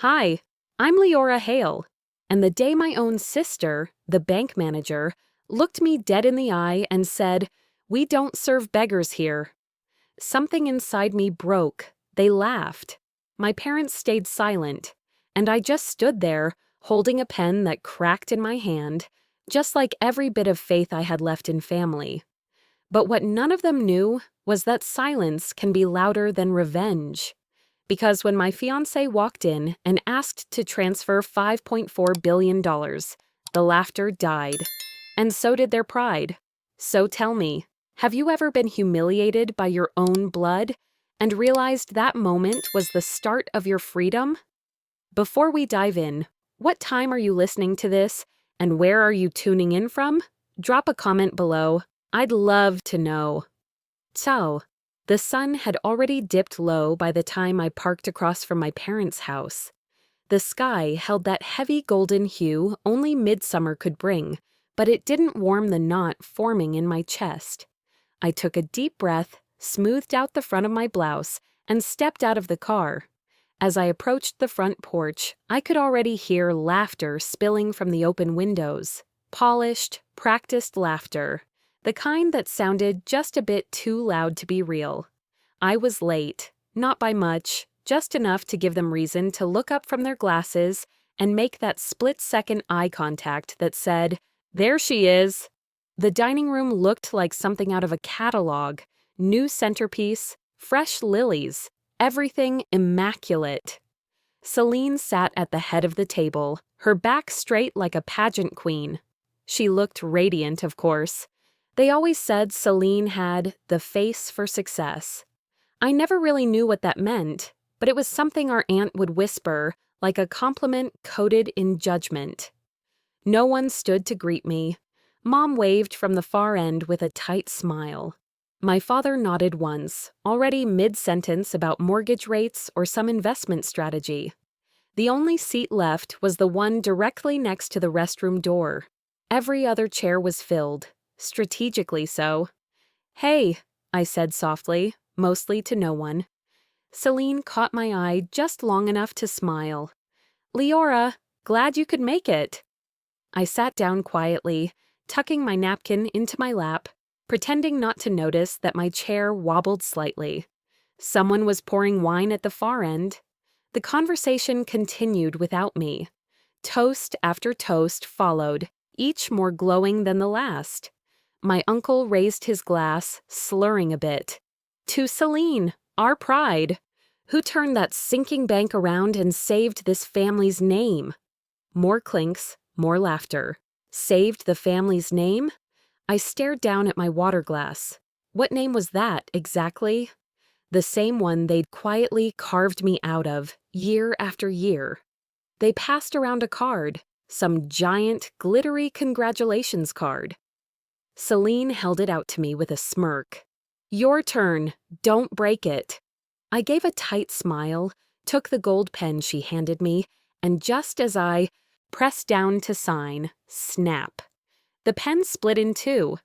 Hi, I'm Leora Hale, and the day my own sister, the bank manager, looked me dead in the eye and said, "We don't serve beggars here." Something inside me broke. They laughed. My parents stayed silent, and I just stood there, holding a pen that cracked in my hand, just like every bit of faith I had left in family. But what none of them knew was that silence can be louder than revenge. Because when my fiancé walked in and asked to transfer $5.4 billion, the laughter died. And so did their pride. So tell me, have you ever been humiliated by your own blood and realized that moment was the start of your freedom? Before we dive in, what time are you listening to this, and where are you tuning in from? Drop a comment below. I'd love to know. So, the sun had already dipped low by the time I parked across from my parents' house. The sky held that heavy golden hue only midsummer could bring, but it didn't warm the knot forming in my chest. I took a deep breath, smoothed out the front of my blouse, and stepped out of the car. As I approached the front porch, I could already hear laughter spilling from the open windows. Polished, practiced laughter. The kind that sounded just a bit too loud to be real. I was late, not by much, just enough to give them reason to look up from their glasses and make that split-second eye contact that said, "There she is." The dining room looked like something out of a catalog. New centerpiece, fresh lilies, everything immaculate. Celine sat at the head of the table, her back straight like a pageant queen. She looked radiant, of course. They always said Celine had the face for success. I never really knew what that meant, but it was something our aunt would whisper, like a compliment coded in judgment. No one stood to greet me. Mom waved from the far end with a tight smile. My father nodded once, already mid-sentence about mortgage rates or some investment strategy. The only seat left was the one directly next to the restroom door. Every other chair was filled. Strategically so. "Hey," I said softly, mostly to no one. Celine caught my eye just long enough to smile. "Leora, glad you could make it." I sat down quietly, tucking my napkin into my lap, pretending not to notice that my chair wobbled slightly. Someone was pouring wine at the far end. The conversation continued without me. Toast after toast followed, each more glowing than the last. My uncle raised his glass, slurring a bit. "To Celine, our pride, who turned that sinking bank around and saved this family's name." More clinks, more laughter. Saved the family's name? I stared down at my water glass. What name was that, exactly? The same one they'd quietly carved me out of, year after year. They passed around a card, some giant, glittery congratulations card. Celine held it out to me with a smirk. "Your turn. Don't break it." I gave a tight smile, took the gold pen she handed me, and just as I pressed down to sign, snap. The pen split in two.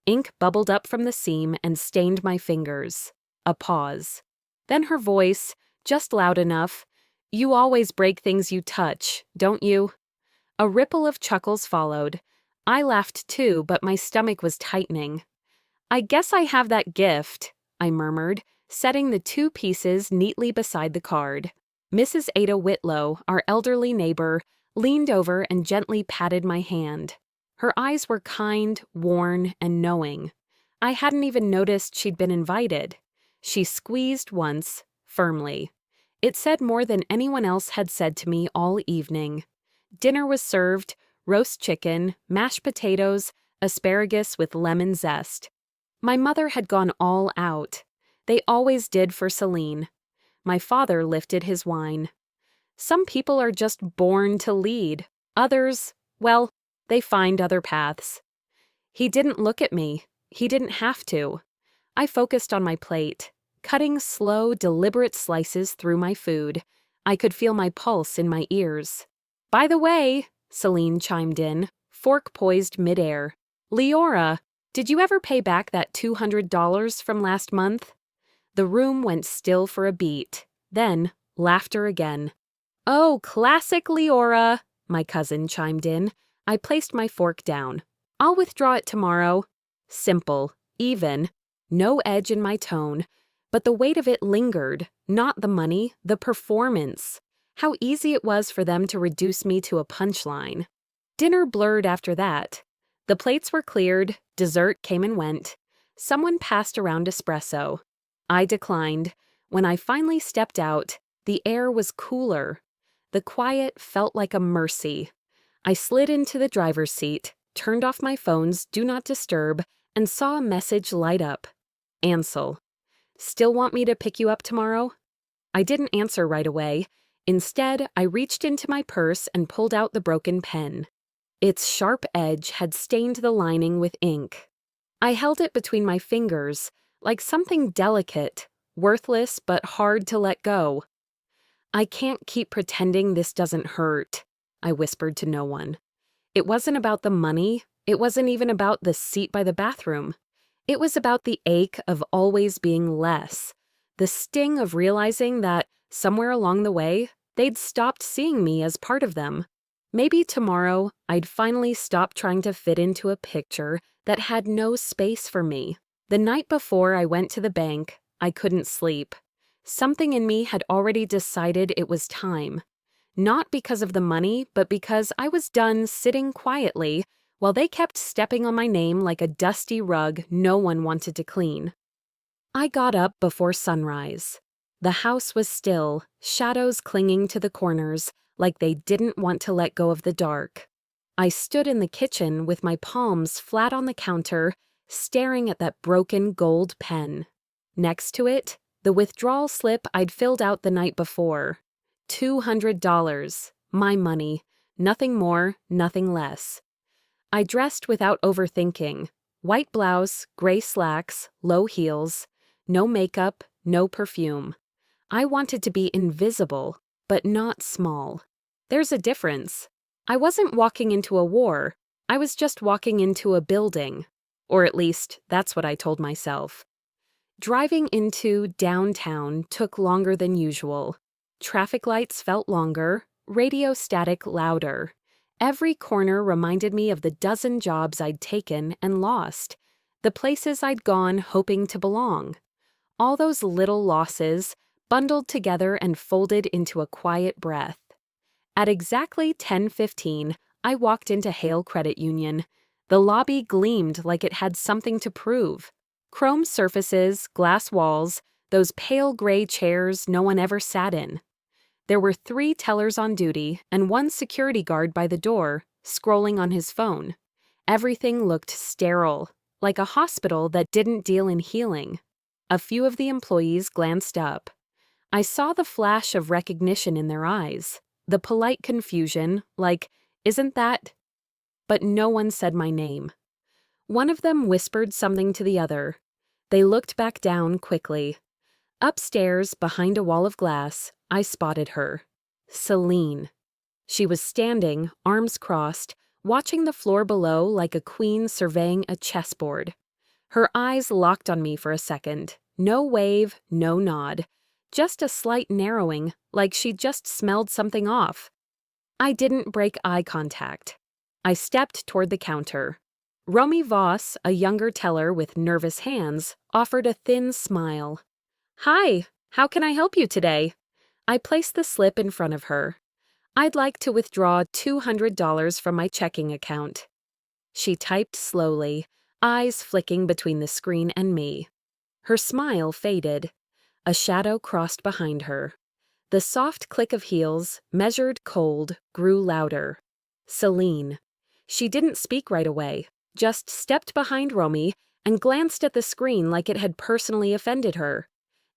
Ink bubbled up from the seam and stained my fingers. A pause. Then her voice, just loud enough, "You always break things you touch, don't you?" A ripple of chuckles followed. I laughed too, but my stomach was tightening. "I guess I have that gift," I murmured, setting the two pieces neatly beside the card. Mrs. Ada Whitlow, our elderly neighbor, leaned over and gently patted my hand. Her eyes were kind, worn, and knowing. I hadn't even noticed she'd been invited. She squeezed once, firmly. It said more than anyone else had said to me all evening. Dinner was served, roast chicken, mashed potatoes, asparagus with lemon zest. My mother had gone all out. They always did for Celine. My father lifted his wine. Some people are just born to lead. Others, well, they find other paths. He didn't look at me. He didn't have to. I focused on my plate, cutting slow, deliberate slices through my food. I could feel my pulse in my ears. "By the way," Celine chimed in, fork poised midair, "Leora, did you ever pay back that $200 from last month?" The room went still for a beat. Then, laughter again. Oh, classic Leora, my cousin chimed in. I placed my fork down. I'll withdraw it tomorrow. Simple, even, no edge in my tone, but the weight of it lingered, not the money, the performance. How easy it was for them to reduce me to a punchline. Dinner blurred after that. The plates were cleared, dessert came and went. Someone passed around espresso. I declined. When I finally stepped out, the air was cooler. The quiet felt like a mercy. I slid into the driver's seat, turned off my phone's Do Not Disturb, and saw a message light up. Ansel. Still want me to pick you up tomorrow? I didn't answer right away. Instead, I reached into my purse and pulled out the broken pen. Its sharp edge had stained the lining with ink. I held it between my fingers, like something delicate, worthless but hard to let go. I can't keep pretending this doesn't hurt, I whispered to no one. It wasn't about the money. It wasn't even about the seat by the bathroom. It was about the ache of always being less, the sting of realizing that, somewhere along the way, they'd stopped seeing me as part of them. Maybe tomorrow, I'd finally stop trying to fit into a picture that had no space for me. The night before I went to the bank, I couldn't sleep. Something in me had already decided it was time. Not because of the money, but because I was done sitting quietly while they kept stepping on my name like a dusty rug no one wanted to clean. I got up before sunrise. The house was still, shadows clinging to the corners, like they didn't want to let go of the dark. I stood in the kitchen with my palms flat on the counter, staring at that broken gold pen. Next to it, the withdrawal slip I'd filled out the night before. $200, my money, nothing more, nothing less. I dressed without overthinking. White blouse, gray slacks, low heels, no makeup, no perfume. I wanted to be invisible, but not small. There's a difference. I wasn't walking into a war. I was just walking into a building. Or at least, that's what I told myself. Driving into downtown took longer than usual. Traffic lights felt longer, radio static louder. Every corner reminded me of the dozen jobs I'd taken and lost, the places I'd gone hoping to belong. All those little losses, bundled together and folded into a quiet breath. At exactly 10:15, I walked into Hale Credit Union. The lobby gleamed like it had something to prove. Chrome surfaces, glass walls, those pale gray chairs no one ever sat in. There were 3 tellers on duty and 1 security guard by the door, scrolling on his phone. Everything looked sterile, like a hospital that didn't deal in healing. A few of the employees glanced up. I saw the flash of recognition in their eyes, the polite confusion, like, "Isn't that?" But no one said my name. One of them whispered something to the other. They looked back down quickly. Upstairs, behind a wall of glass, I spotted her. Celine. She was standing, arms crossed, watching the floor below like a queen surveying a chessboard. Her eyes locked on me for a second. No wave, no nod. Just a slight narrowing, like she'd just smelled something off. I didn't break eye contact. I stepped toward the counter. Romy Voss, a younger teller with nervous hands, offered a thin smile. "Hi, how can I help you today?" I placed the slip in front of her. "I'd like to withdraw $200 from my checking account." She typed slowly, eyes flicking between the screen and me. Her smile faded. A shadow crossed behind her. The soft click of heels, measured cold, grew louder. Celine. She didn't speak right away, just stepped behind Romy and glanced at the screen like it had personally offended her.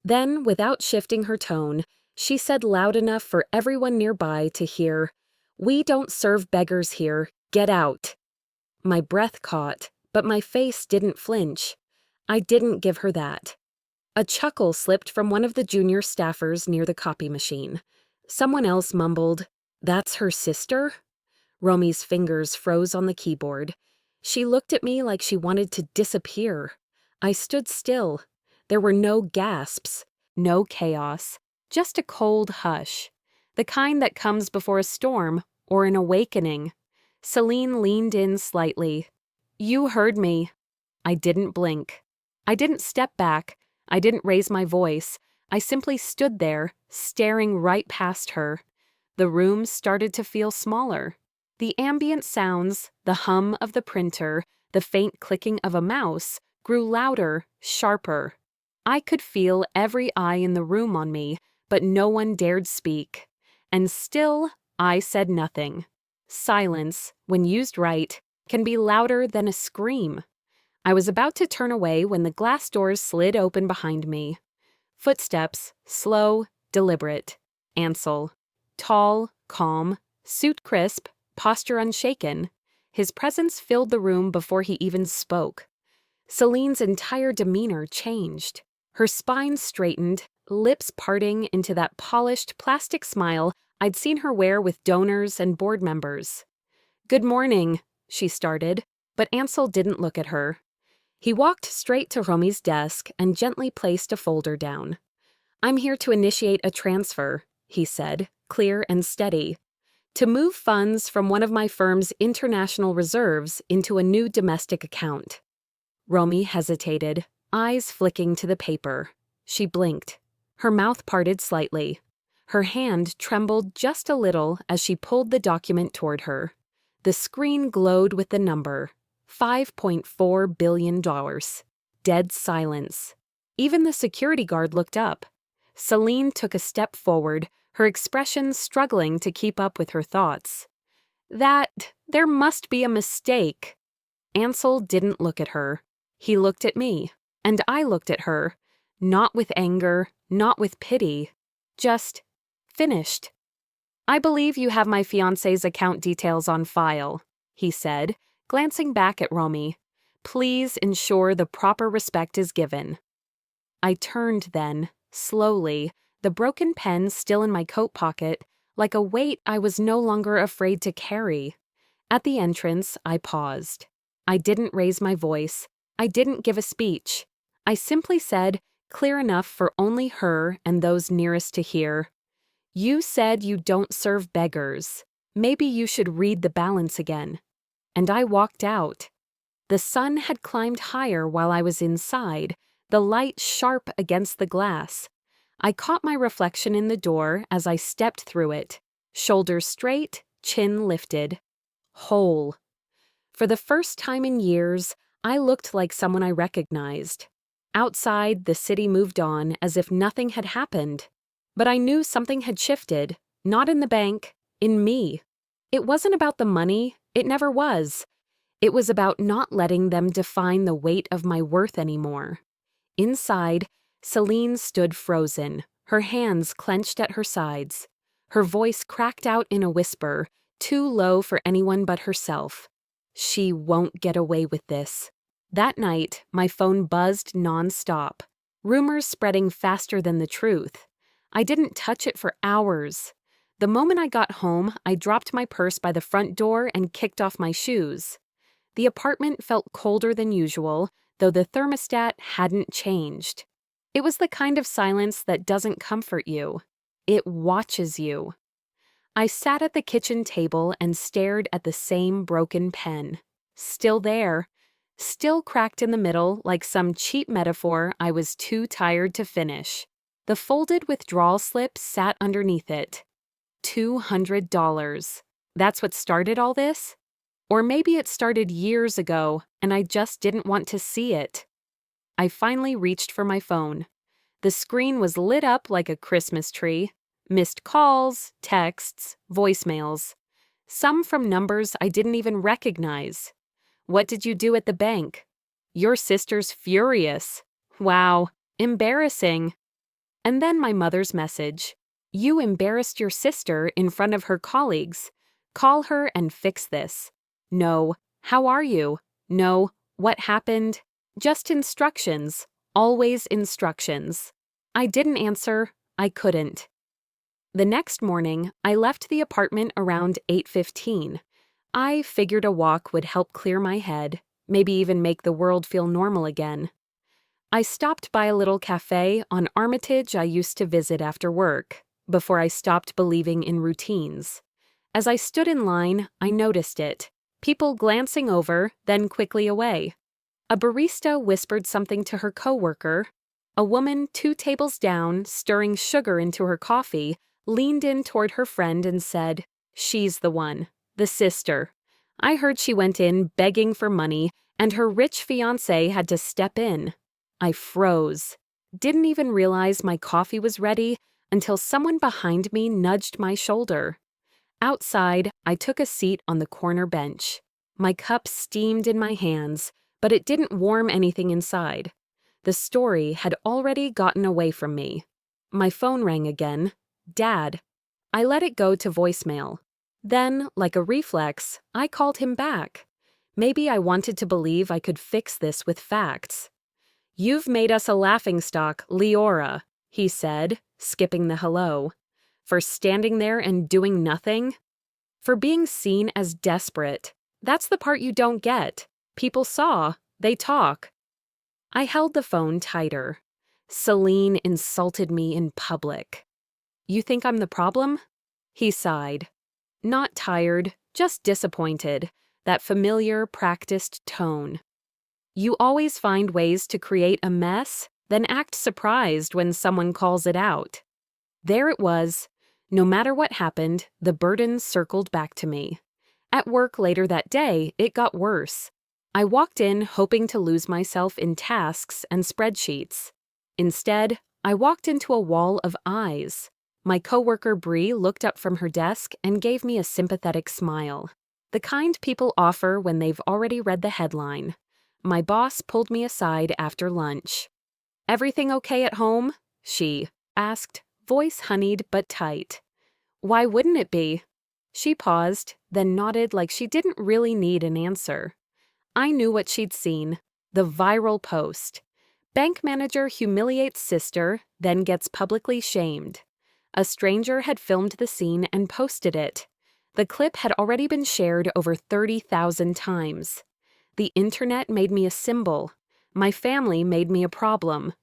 Then, without shifting her tone, she said loud enough for everyone nearby to hear, "We don't serve beggars here. Get out." My breath caught, but my face didn't flinch. I didn't give her that. A chuckle slipped from one of the junior staffers near the copy machine. Someone else mumbled, "That's her sister?" Romy's fingers froze on the keyboard. She looked at me like she wanted to disappear. I stood still. There were no gasps, no chaos, just a cold hush. the kind that comes before a storm or an awakening. Celine leaned in slightly. You heard me. I didn't blink. I didn't step back. I didn't raise my voice. I simply stood there, staring right past her. The room started to feel smaller. The ambient sounds, the hum of the printer, the faint clicking of a mouse, grew louder, sharper. I could feel every eye in the room on me, but no one dared speak. And still, I said nothing. Silence, when used right, can be louder than a scream. I was about to turn away when the glass doors slid open behind me. Footsteps, slow, deliberate. Ansel. Tall, calm, suit crisp, posture unshaken. His presence filled the room before he even spoke. Celine's entire demeanor changed. Her spine straightened, lips parting into that polished plastic smile I'd seen her wear with donors and board members. Good morning, she started, but Ansel didn't look at her. He walked straight to Romi's desk and gently placed a folder down. I'm here to initiate a transfer, he said, clear and steady, to move funds from one of my firm's international reserves into a new domestic account. Romi hesitated, eyes flicking to the paper. She blinked. Her mouth parted slightly. Her hand trembled just a little as she pulled the document toward her. The screen glowed with the number, $5.4 billion. Dead silence. Even the security guard looked up. Celine took a step forward, her expression struggling to keep up with her thoughts. There must be a mistake. Ansel didn't look at her. He looked at me, and I looked at her, not with anger, not with pity, just finished. I believe you have my fiancé's account details on file, he said, glancing back at Romi. Please ensure the proper respect is given. I turned then, slowly, the broken pen still in my coat pocket, like a weight I was no longer afraid to carry. At the entrance, I paused. I didn't raise my voice. I didn't give a speech. I simply said, clear enough for only her and those nearest to hear, you said you don't serve beggars. Maybe you should read the balance again. And I walked out. The sun had climbed higher while I was inside, the light sharp against the glass. I caught my reflection in the door as I stepped through it, shoulders straight, chin lifted. Whole. For the first time in years, I looked like someone I recognized. Outside, the city moved on as if nothing had happened. But I knew something had shifted, not in the bank, in me. It wasn't about the money, it never was. It was about not letting them define the weight of my worth anymore. Inside, Celine stood frozen, her hands clenched at her sides. Her voice cracked out in a whisper, too low for anyone but herself. She won't get away with this. That night, my phone buzzed nonstop, rumors spreading faster than the truth. I didn't touch it for hours. The moment I got home, I dropped my purse by the front door and kicked off my shoes. The apartment felt colder than usual, though the thermostat hadn't changed. It was the kind of silence that doesn't comfort you. It watches you. I sat at the kitchen table and stared at the same broken pen. Still there. Still cracked in the middle like some cheap metaphor I was too tired to finish. The folded withdrawal slip sat underneath it. $200. That's what started all this? Or maybe it started years ago and I just didn't want to see it. I finally reached for my phone. The screen was lit up like a Christmas tree. Missed calls, texts, voicemails. Some from numbers I didn't even recognize. What did you do at the bank? Your sister's furious. Wow, embarrassing. And then my mother's message. You embarrassed your sister in front of her colleagues. Call her and fix this. No, how are you? No, what happened? Just instructions. Always instructions. I didn't answer. I couldn't. The next morning, I left the apartment around 8:15. I figured a walk would help clear my head, maybe even make the world feel normal again. I stopped by a little cafe on Armitage I used to visit after work. before I stopped believing in routines. As I stood in line, I noticed it. People glancing over, then quickly away. A barista whispered something to her coworker. A woman 2 tables down, stirring sugar into her coffee, leaned in toward her friend and said, "She's the one, the sister." I heard she went in begging for money, and her rich fiancé had to step in. I froze. Didn't even realize my coffee was ready until someone behind me nudged my shoulder. Outside, I took a seat on the corner bench. My cup steamed in my hands, but it didn't warm anything inside. The story had already gotten away from me. My phone rang again. Dad. I let it go to voicemail. Then, like a reflex, I called him back. Maybe I wanted to believe I could fix this with facts. "You've made us a laughingstock, Leora," he said, skipping the hello. "For standing there and doing nothing? For being seen as desperate. That's the part you don't get. People saw. They talk." I held the phone tighter. Celine insulted me in public. "You think I'm the problem?" He sighed. Not tired, just disappointed. That familiar, practiced tone. "You always find ways to create a mess, then act surprised when someone calls it out." There it was. No matter what happened, the burden circled back to me. At work later that day, it got worse. I walked in hoping to lose myself in tasks and spreadsheets. Instead, I walked into a wall of eyes. My coworker Bree looked up from her desk and gave me a sympathetic smile. The kind people offer when they've already read the headline. My boss pulled me aside after lunch. "Everything okay at home?" she asked, voice honeyed but tight. "Why wouldn't it be?" She paused, then nodded like she didn't really need an answer. I knew what she'd seen. The viral post. Bank manager humiliates sister, then gets publicly shamed. A stranger had filmed the scene and posted it. The clip had already been shared over 30,000 times. The internet made me a symbol. My family made me a problem.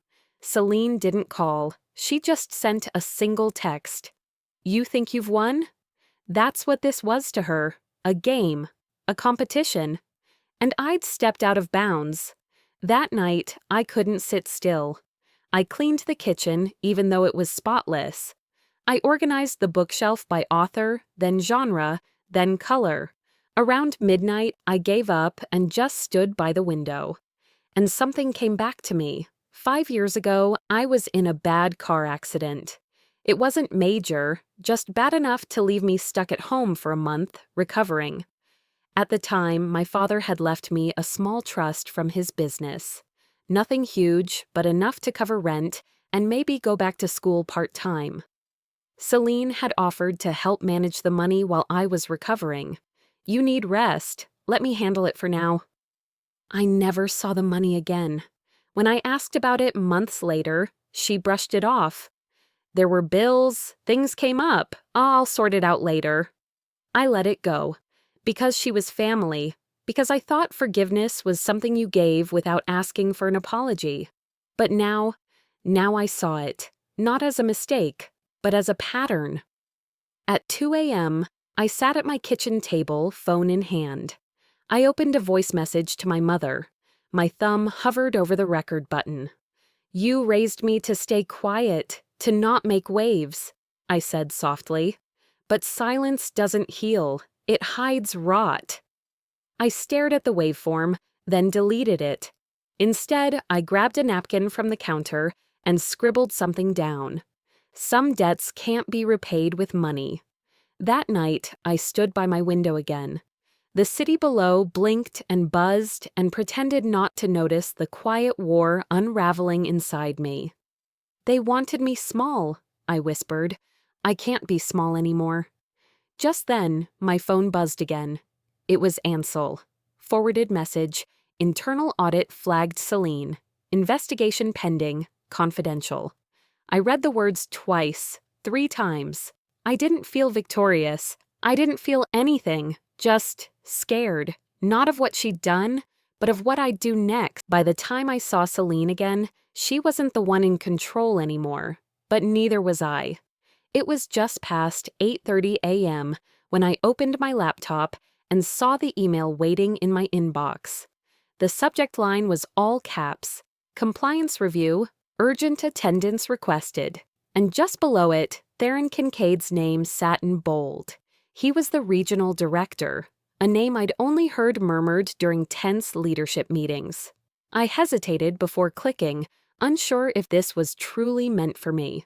Celine didn't call. She just sent a single text. "You think you've won?" That's what this was to her. A game. A competition. And I'd stepped out of bounds. That night, I couldn't sit still. I cleaned the kitchen, even though it was spotless. I organized the bookshelf by author, then genre, then color. Around midnight, I gave up and just stood by the window. And something came back to me. 5 years ago, I was in a bad car accident. It wasn't major, just bad enough to leave me stuck at home for a month, recovering. At the time, my father had left me a small trust from his business. Nothing huge, but enough to cover rent and maybe go back to school part-time. Celine had offered to help manage the money while I was recovering. "You need rest. Let me handle it for now." I never saw the money again. When I asked about it months later, she brushed it off. "There were bills, things came up. I'll sort it out later." I let it go. Because she was family. Because I thought forgiveness was something you gave without asking for an apology. But now I saw it. Not as a mistake, but as a pattern. At 2 a.m., I sat at my kitchen table, phone in hand. I opened a voice message to my mother. My thumb hovered over the record button. "You raised me to stay quiet, to not make waves," I said softly. "But silence doesn't heal. It hides rot." I stared at the waveform, then deleted it. Instead, I grabbed a napkin from the counter and scribbled something down. Some debts can't be repaid with money. That night, I stood by my window again. The city below blinked and buzzed and pretended not to notice the quiet war unraveling inside me. "They wanted me small," I whispered. "I can't be small anymore." Just then, my phone buzzed again. It was Ansel. Forwarded message. Internal audit flagged Celine. Investigation pending. Confidential. I read the words twice, 3 times. I didn't feel victorious. I didn't feel anything. Just scared. Not of what she'd done, but of what I'd do next. By the time I saw Celine again, she wasn't the one in control anymore. But neither was I. It was just past 8:30 a.m. when I opened my laptop and saw the email waiting in my inbox. The subject line was all caps, "Compliance Review, Urgent Attendance Requested." And just below it, Theron Kincaid's name sat in bold. He was the regional director, a name I'd only heard murmured during tense leadership meetings. I hesitated before clicking, unsure if this was truly meant for me.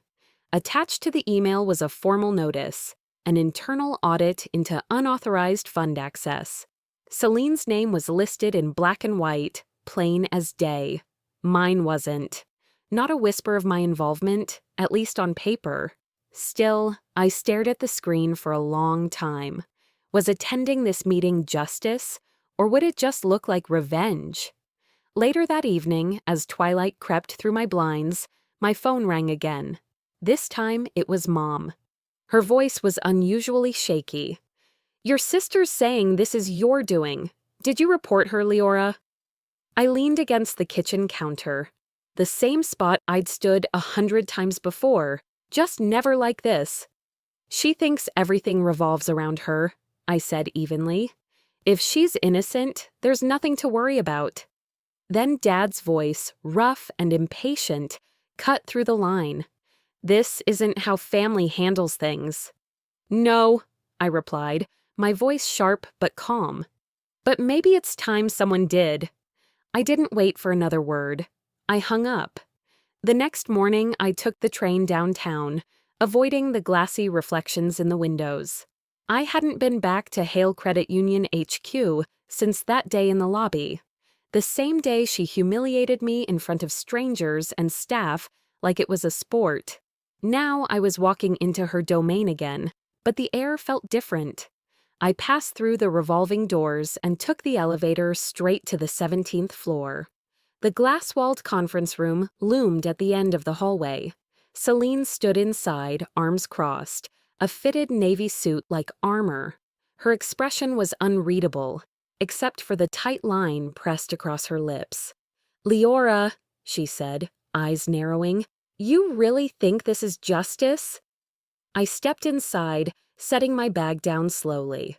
Attached to the email was a formal notice, an internal audit into unauthorized fund access. Celine's name was listed in black and white, plain as day. Mine wasn't. Not a whisper of my involvement, at least on paper. Still, I stared at the screen for a long time. Was attending this meeting justice, or would it just look like revenge? Later that evening, as twilight crept through my blinds, my phone rang again. This time, it was Mom. Her voice was unusually shaky. "Your sister's saying this is your doing. Did you report her, Leora?" I leaned against the kitchen counter. The same spot I'd stood 100 times before, just never like this. "She thinks everything revolves around her," I said evenly. "If she's innocent, there's nothing to worry about." Then Dad's voice, rough and impatient, cut through the line. "This isn't how family handles things." "No," I replied, my voice sharp but calm. "But maybe it's time someone did." I didn't wait for another word. I hung up. The next morning, I took the train downtown, avoiding the glassy reflections in the windows. I hadn't been back to Hale Credit Union HQ since that day in the lobby. The same day she humiliated me in front of strangers and staff like it was a sport. Now I was walking into her domain again, but the air felt different. I passed through the revolving doors and took the elevator straight to the 17th floor. The glass-walled conference room loomed at the end of the hallway. Celine stood inside, arms crossed, a fitted navy suit like armor. Her expression was unreadable, except for the tight line pressed across her lips. "Leora," she said, eyes narrowing, "you really think this is justice?" I stepped inside, setting my bag down slowly.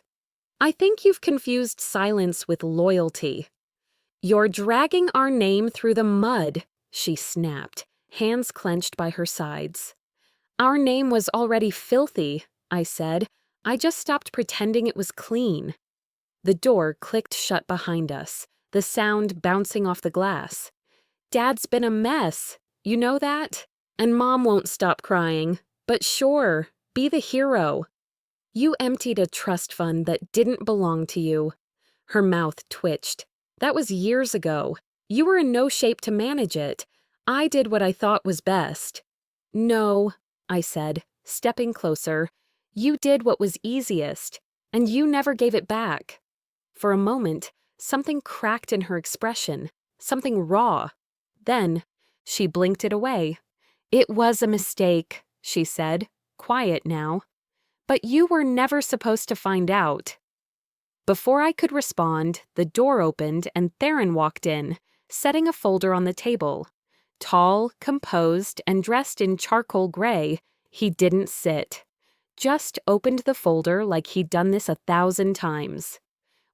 "I think you've confused silence with loyalty." "You're dragging our name through the mud," she snapped, hands clenched by her sides. "Our name was already filthy," I said. "I just stopped pretending it was clean." The door clicked shut behind us, the sound bouncing off the glass. "Dad's been a mess. You know that? And Mom won't stop crying. But sure, be the hero. You emptied a trust fund that didn't belong to you." Her mouth twitched. "That was years ago. You were in no shape to manage it. I did what I thought was best." "No," I said, stepping closer. "You did what was easiest, and you never gave it back." For a moment, something cracked in her expression, something raw. Then, she blinked it away. "It was a mistake," she said, quiet now. "But you were never supposed to find out." Before I could respond, the door opened and Theron walked in, setting a folder on the table. Tall, composed, and dressed in charcoal gray, he didn't sit. Just opened the folder like he'd done this 1,000 times.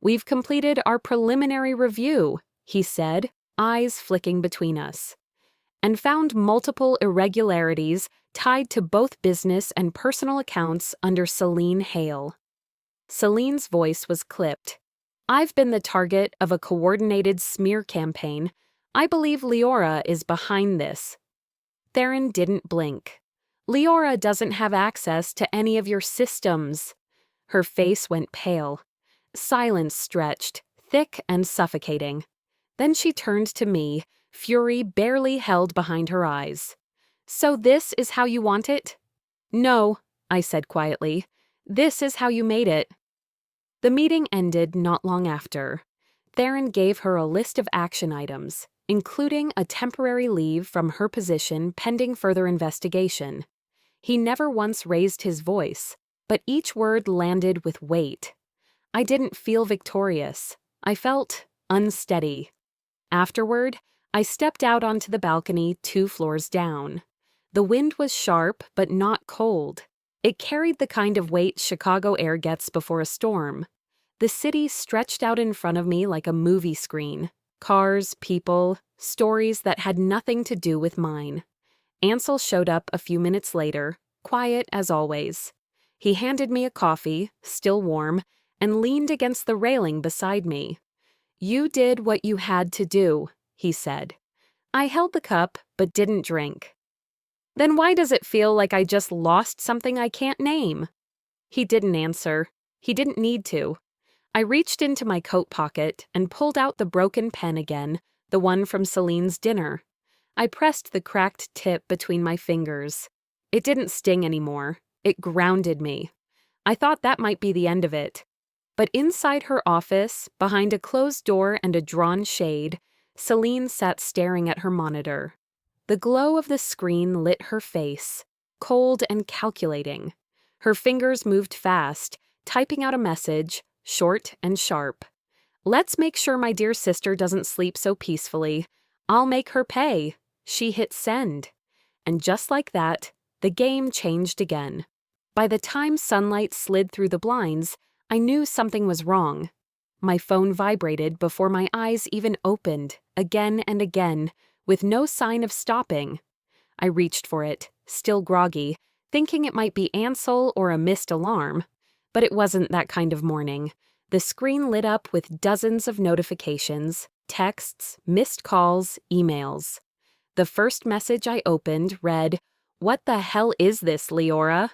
"We've completed our preliminary review," he said, eyes flicking between us, "and found multiple irregularities tied to both business and personal accounts under Celine Hale." Celine's voice was clipped. "I've been the target of a coordinated smear campaign. I believe Leora is behind this." Theron didn't blink. "Leora doesn't have access to any of your systems." Her face went pale. Silence stretched, thick and suffocating. Then she turned to me, fury barely held behind her eyes. "So this is how you want it?" "No," I said quietly. "This is how you made it." The meeting ended not long after. Theron gave her a list of action items, including a temporary leave from her position pending further investigation. He never once raised his voice, but each word landed with weight. I didn't feel victorious. I felt unsteady. Afterward, I stepped out onto the balcony 2 floors down. The wind was sharp but not cold. It carried the kind of weight Chicago air gets before a storm. The city stretched out in front of me like a movie screen. Cars, people, stories that had nothing to do with mine. Ansel showed up a few minutes later, quiet as always. He handed me a coffee, still warm, and leaned against the railing beside me. "You did what you had to do," he said. I held the cup, but didn't drink. "Then why does it feel like I just lost something I can't name?" He didn't answer. He didn't need to. I reached into my coat pocket and pulled out the broken pen again, the one from Celine's dinner. I pressed the cracked tip between my fingers. It didn't sting anymore. It grounded me. I thought that might be the end of it. But inside her office, behind a closed door and a drawn shade, Celine sat staring at her monitor. The glow of the screen lit her face, cold and calculating. Her fingers moved fast, typing out a message, short and sharp. "Let's make sure my dear sister doesn't sleep so peacefully. I'll make her pay." She hit send. And just like that, the game changed again. By the time sunlight slid through the blinds, I knew something was wrong. My phone vibrated before my eyes even opened, again and again, with no sign of stopping. I reached for it, still groggy, thinking it might be Ansel or a missed alarm. But it wasn't that kind of morning. The screen lit up with dozens of notifications, texts, missed calls, emails. The first message I opened read, "What the hell is this, Leora?"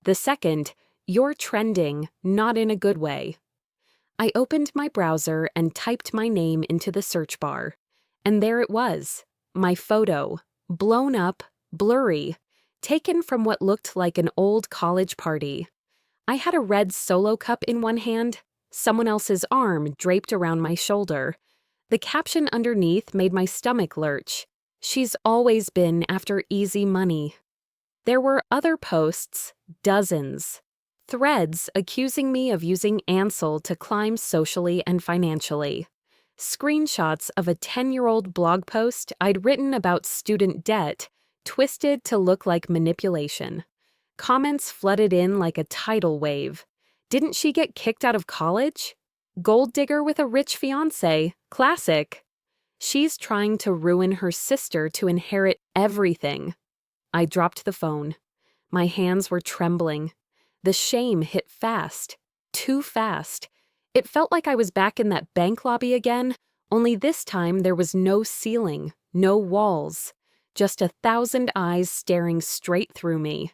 The second, "You're trending, not in a good way." I opened my browser and typed my name into the search bar. And there it was, my photo, blown up, blurry, taken from what looked like an old college party. I had a red Solo cup in one hand, someone else's arm draped around my shoulder. The caption underneath made my stomach lurch. "She's always been after easy money." There were other posts, dozens. Threads accusing me of using Ansel to climb socially and financially. Screenshots of a 10-year-old blog post I'd written about student debt, twisted to look like manipulation. Comments flooded in like a tidal wave. Didn't she get kicked out of college? Gold digger with a rich fiancé, classic. She's trying to ruin her sister to inherit everything. I dropped the phone. My hands were trembling. The shame hit fast, too fast. It felt like I was back in that bank lobby again, only this time there was no ceiling, no walls, just 1,000 eyes staring straight through me.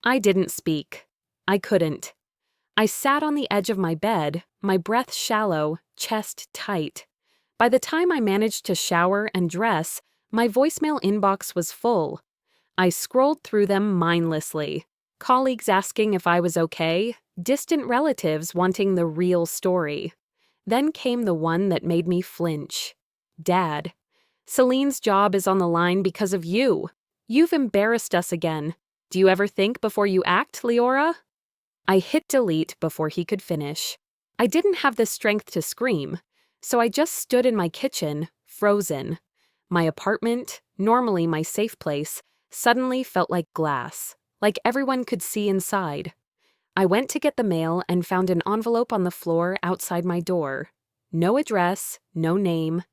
I didn't speak. I couldn't. I sat on the edge of my bed, my breath shallow, chest tight. By the time I managed to shower and dress, my voicemail inbox was full. I scrolled through them mindlessly. Colleagues asking if I was okay, distant relatives wanting the real story. Then came the one that made me flinch. "Dad, Celine's job is on the line because of you. You've embarrassed us again. Do you ever think before you act, Leora?" I hit delete before he could finish. I didn't have the strength to scream, so I just stood in my kitchen, frozen. My apartment, normally my safe place, suddenly felt like glass, like everyone could see inside. I went to get the mail and found an envelope on the floor outside my door. No address, no name,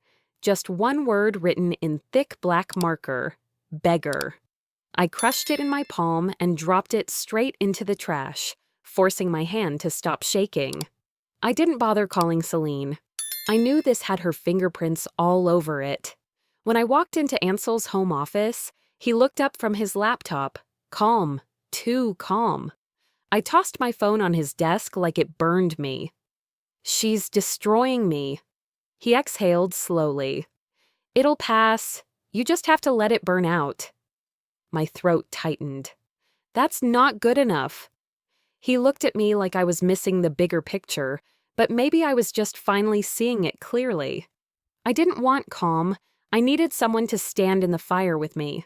just one word written in thick black marker, beggar. I crushed it in my palm and dropped it straight into the trash, forcing my hand to stop shaking. I didn't bother calling Celine. I knew this had her fingerprints all over it. When I walked into Ansel's home office, he looked up from his laptop, calm, too calm. I tossed my phone on his desk like it burned me. "She's destroying me." He exhaled slowly. "It'll pass. You just have to let it burn out." My throat tightened. "That's not good enough." He looked at me like I was missing the bigger picture, but maybe I was just finally seeing it clearly. I didn't want calm. I needed someone to stand in the fire with me.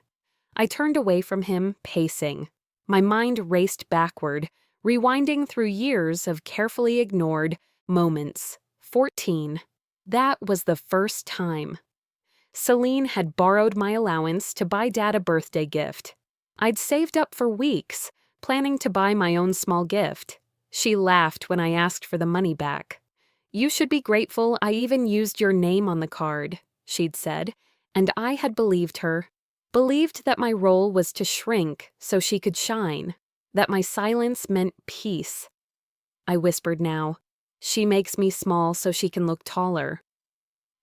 I turned away from him, pacing. My mind raced backward, rewinding through years of carefully ignored moments. 14. That was the first time. Celine had borrowed my allowance to buy Dad a birthday gift. I'd saved up for weeks, planning to buy my own small gift. She laughed when I asked for the money back. "You should be grateful I even used your name on the card," she'd said, and I had believed her. Believed that my role was to shrink so she could shine, that my silence meant peace. I whispered now, "She makes me small so she can look taller."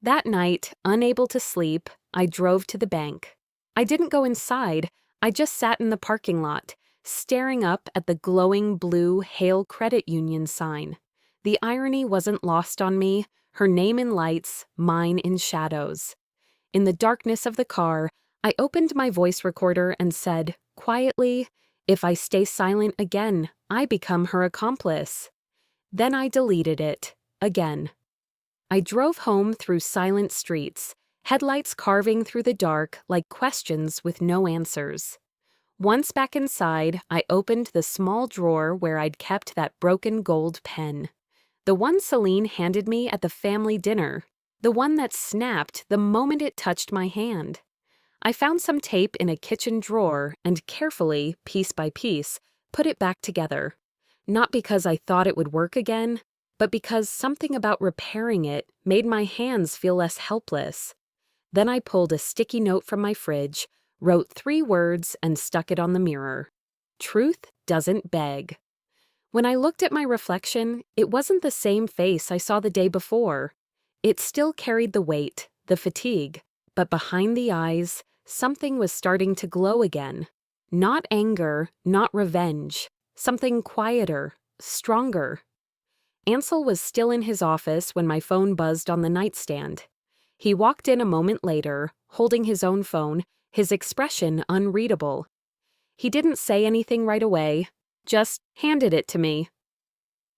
That night, unable to sleep, I drove to the bank. I didn't go inside, I just sat in the parking lot, staring up at the glowing blue Hale Credit Union sign. The irony wasn't lost on me, her name in lights, mine in shadows. In the darkness of the car, I opened my voice recorder and said, quietly, "If I stay silent again, I become her accomplice." Then I deleted it, again. I drove home through silent streets, headlights carving through the dark like questions with no answers. Once back inside, I opened the small drawer where I'd kept that broken gold pen. The one Celine handed me at the family dinner. The one that snapped the moment it touched my hand. I found some tape in a kitchen drawer and carefully, piece by piece, put it back together. Not because I thought it would work again, but because something about repairing it made my hands feel less helpless. Then I pulled a sticky note from my fridge, wrote 3 words, and stuck it on the mirror. "Truth doesn't beg." When I looked at my reflection, it wasn't the same face I saw the day before. It still carried the weight, the fatigue, but behind the eyes, something was starting to glow again. Not anger, not revenge, something quieter, stronger. Ansel was still in his office when my phone buzzed on the nightstand. He walked in a moment later, holding his own phone, his expression unreadable. He didn't say anything right away, just handed it to me.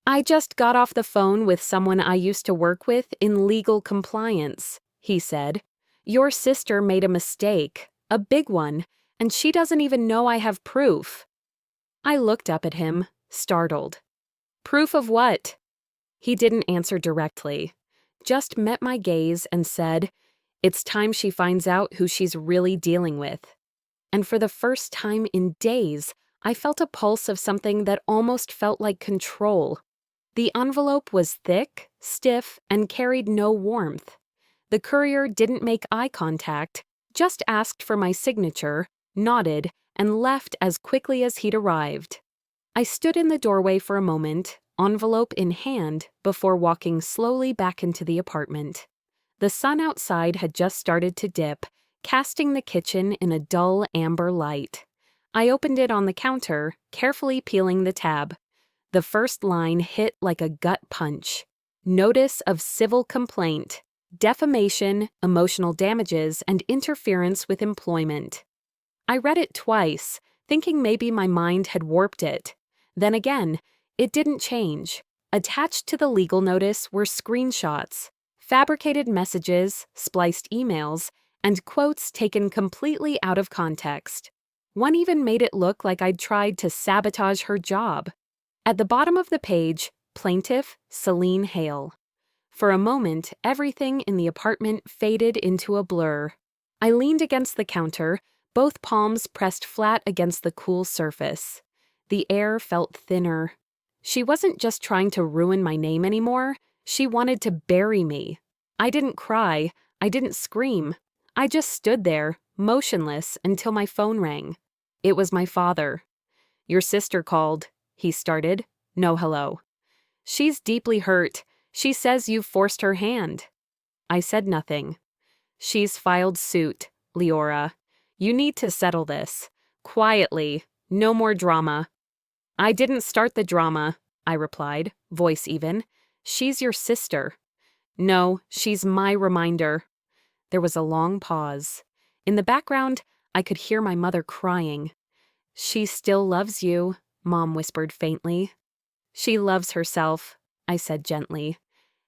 "I just got off the phone with someone I used to work with in legal compliance," he said. "Your sister made a mistake, a big one, and she doesn't even know I have proof." I looked up at him, startled. "Proof of what?" He didn't answer directly, just met my gaze and said, "It's time she finds out who she's really dealing with." And for the first time in days, I felt a pulse of something that almost felt like control. The envelope was thick, stiff, and carried no warmth. The courier didn't make eye contact, just asked for my signature, nodded, and left as quickly as he'd arrived. I stood in the doorway for a moment, envelope in hand, before walking slowly back into the apartment. The sun outside had just started to dip, casting the kitchen in a dull amber light. I opened it on the counter, carefully peeling the tab. The first line hit like a gut punch. Notice of civil complaint, defamation, emotional damages, and interference with employment. I read it twice, thinking maybe my mind had warped it. Then again, it didn't change. Attached to the legal notice were screenshots, fabricated messages, spliced emails, and quotes taken completely out of context. One even made it look like I'd tried to sabotage her job. At the bottom of the page, Plaintiff Celine Hale. For a moment, everything in the apartment faded into a blur. I leaned against the counter, both palms pressed flat against the cool surface. The air felt thinner. She wasn't just trying to ruin my name anymore, she wanted to bury me. I didn't cry, I didn't scream. I just stood there, motionless, until my phone rang. It was my father. "Your sister called," he started. No hello. "She's deeply hurt. She says you've forced her hand." I said nothing. "She's filed suit, Leora. You need to settle this. Quietly. No more drama." "I didn't start the drama," I replied, voice even. "She's your sister." "No, she's my reminder." There was a long pause. In the background, I could hear my mother crying. "She still loves you," Mom whispered faintly. "She loves herself," I said gently,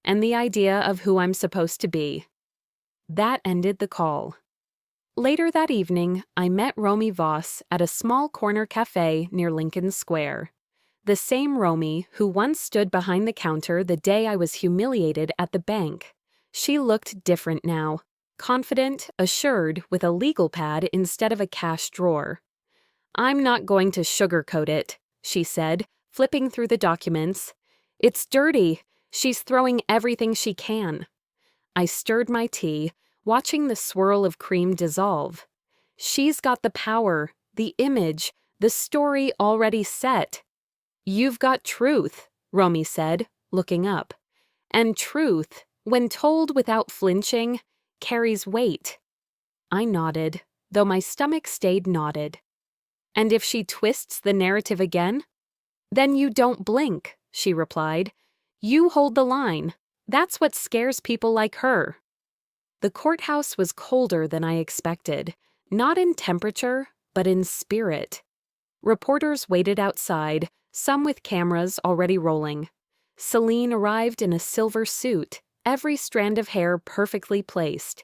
"and the idea of who I'm supposed to be." That ended the call. Later that evening, I met Romy Voss at a small corner cafe near Lincoln Square. The same Romy who once stood behind the counter the day I was humiliated at the bank. She looked different now, confident, assured, with a legal pad instead of a cash drawer. "I'm not going to sugarcoat it," she said, flipping through the documents. It's dirty. She's throwing everything she can. I stirred my tea, watching the swirl of cream dissolve. She's got the power, the image, the story already set. You've got truth, Romy said, looking up. And truth, when told without flinching, carries weight. I nodded, though my stomach stayed knotted. And if she twists the narrative again? Then you don't blink, she replied. You hold the line. That's what scares people like her. The courthouse was colder than I expected, not in temperature, but in spirit. Reporters waited outside, some with cameras already rolling. Celine arrived in a silver suit, every strand of hair perfectly placed.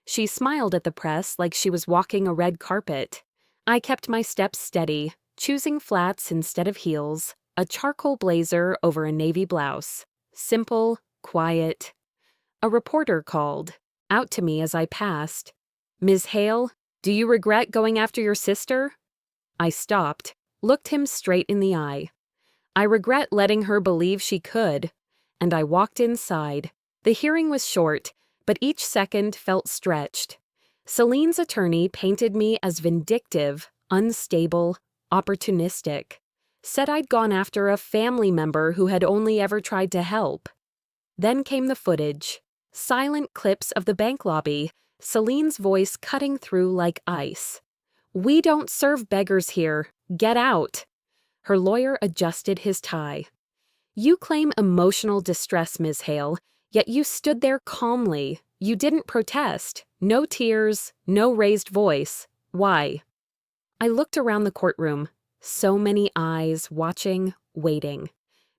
She smiled at the press like she was walking a red carpet. I kept my steps steady, choosing flats instead of heels, a charcoal blazer over a navy blouse. Simple, quiet. A reporter called, out to me as I passed. Ms. Hale, do you regret going after your sister? I stopped, looked him straight in the eye. I regret letting her believe she could, and I walked inside. The hearing was short, but each second felt stretched. Celine's attorney painted me as vindictive, unstable, opportunistic. Said I'd gone after a family member who had only ever tried to help. Then came the footage. Silent clips of the bank lobby, Celine's voice cutting through like ice. We don't serve beggars here. Get out. Her lawyer adjusted his tie. You claim emotional distress, Ms. Hale, yet you stood there calmly. You didn't protest. No tears, no raised voice. Why? I looked around the courtroom. So many eyes, watching, waiting.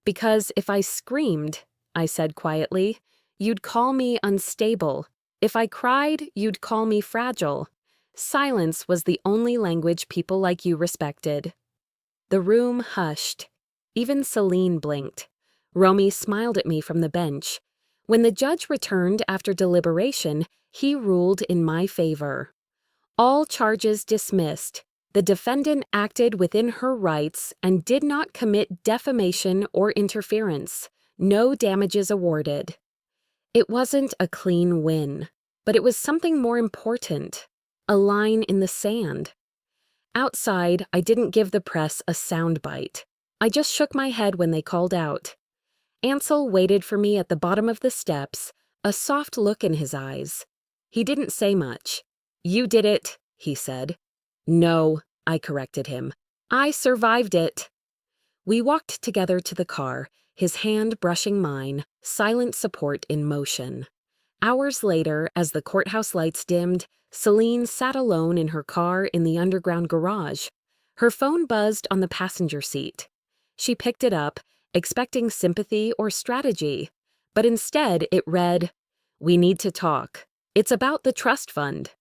Because if I screamed, I said quietly, you'd call me unstable. If I cried, you'd call me fragile. Silence was the only language people like you respected. The room hushed. Even Celine blinked. Romy smiled at me from the bench. When the judge returned after deliberation, he ruled in my favor. All charges dismissed. The defendant acted within her rights and did not commit defamation or interference. No damages awarded. It wasn't a clean win, but it was something more important. A line in the sand. Outside, I didn't give the press a soundbite. I just shook my head when they called out. Ansel waited for me at the bottom of the steps, a soft look in his eyes. He didn't say much. You did it, he said. No, I corrected him. I survived it. We walked together to the car, his hand brushing mine, silent support in motion. Hours later, as the courthouse lights dimmed, Celine sat alone in her car in the underground garage. Her phone buzzed on the passenger seat. She picked it up, expecting sympathy or strategy, but instead it read, "We need to talk. It's about the trust fund."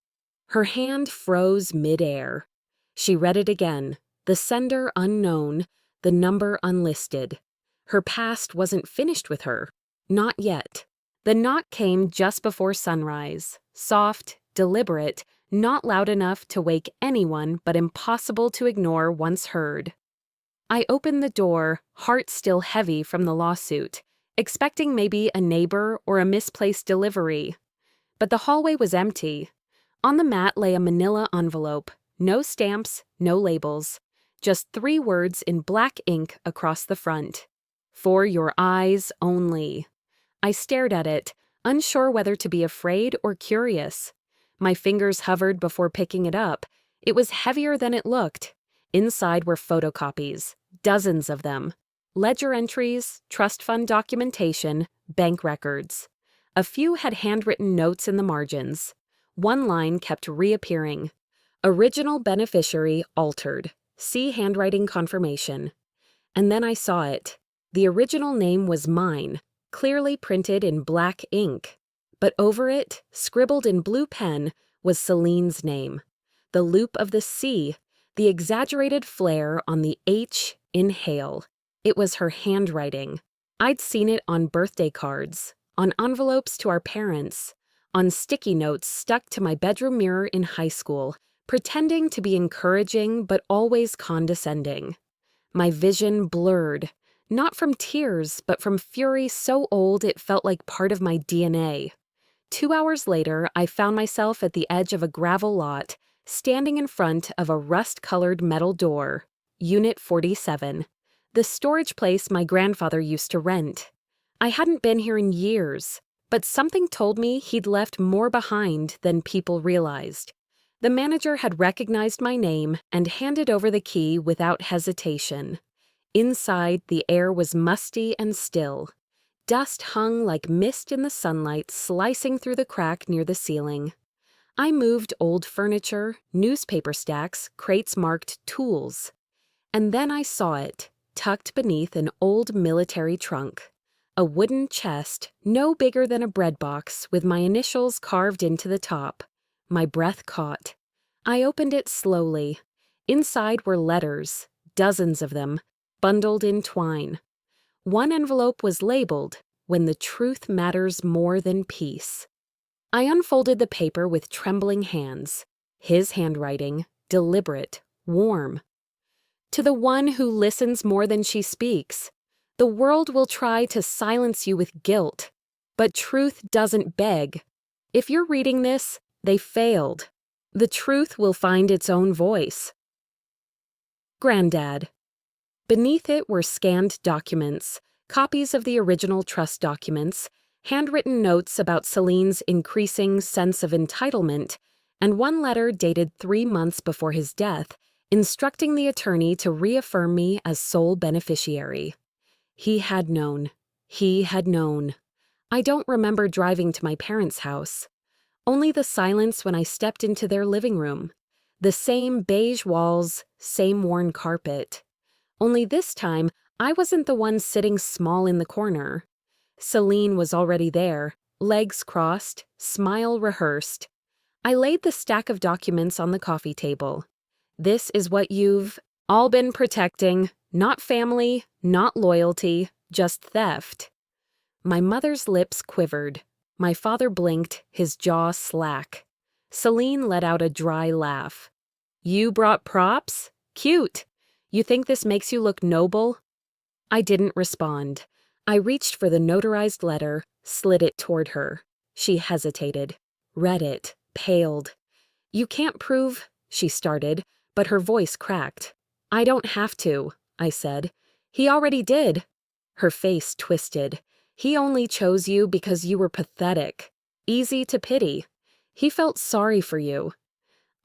Her hand froze mid-air. She read it again, the sender unknown, the number unlisted. Her past wasn't finished with her. Not yet. The knock came just before sunrise, soft, deliberate, not loud enough to wake anyone but impossible to ignore once heard. I opened the door, heart still heavy from the lawsuit, expecting maybe a neighbor or a misplaced delivery. But the hallway was empty. On the mat lay a manila envelope, no stamps, no labels, just 3 words in black ink across the front. For your eyes only. I stared at it, unsure whether to be afraid or curious. My fingers hovered before picking it up. It was heavier than it looked. Inside were photocopies, dozens of them. Ledger entries, trust fund documentation, bank records. A few had handwritten notes in the margins. One line kept reappearing. Original beneficiary altered. See handwriting confirmation. And then I saw it. The original name was mine, clearly printed in black ink. But over it, scribbled in blue pen, was Celine's name. The loop of the C, the exaggerated flare on the H in Hale. It was her handwriting. I'd seen it on birthday cards, on envelopes to our parents, on sticky notes stuck to my bedroom mirror in high school, pretending to be encouraging but always condescending. My vision blurred, not from tears, but from fury so old it felt like part of my DNA. 2 hours later, I found myself at the edge of a gravel lot, standing in front of a rust-colored metal door. Unit 47. The storage place my grandfather used to rent. I hadn't been here in years, but something told me he'd left more behind than people realized. The manager had recognized my name and handed over the key without hesitation. Inside, the air was musty and still. Dust hung like mist in the sunlight, slicing through the crack near the ceiling. I moved old furniture, newspaper stacks, crates marked tools. And then I saw it, tucked beneath an old military trunk. A wooden chest, no bigger than a bread box, with my initials carved into the top. My breath caught. I opened it slowly. Inside were letters, dozens of them, bundled in twine. One envelope was labeled, "When the truth matters more than peace." I unfolded the paper with trembling hands. His handwriting, deliberate, warm. To the one who listens more than she speaks, the world will try to silence you with guilt, but truth doesn't beg. If you're reading this, they failed. The truth will find its own voice. Granddad. Beneath it were scanned documents, copies of the original trust documents, handwritten notes about Celine's increasing sense of entitlement, and one letter dated 3 months before his death, instructing the attorney to reaffirm me as sole beneficiary. He had known. He had known. I don't remember driving to my parents' house. Only the silence when I stepped into their living room. The same beige walls, same worn carpet. Only this time, I wasn't the one sitting small in the corner. Celine was already there, legs crossed, smile rehearsed. I laid the stack of documents on the coffee table. This is what you've all been protecting. Not family, not loyalty, just theft. My mother's lips quivered. My father blinked, his jaw slack. Celine let out a dry laugh. You brought props? Cute. You think this makes you look noble? I didn't respond. I reached for the notarized letter, slid it toward her. She hesitated, read it, paled. You can't prove, she started, but her voice cracked. I don't have to, I said. He already did. Her face twisted. He only chose you because you were pathetic. Easy to pity. He felt sorry for you.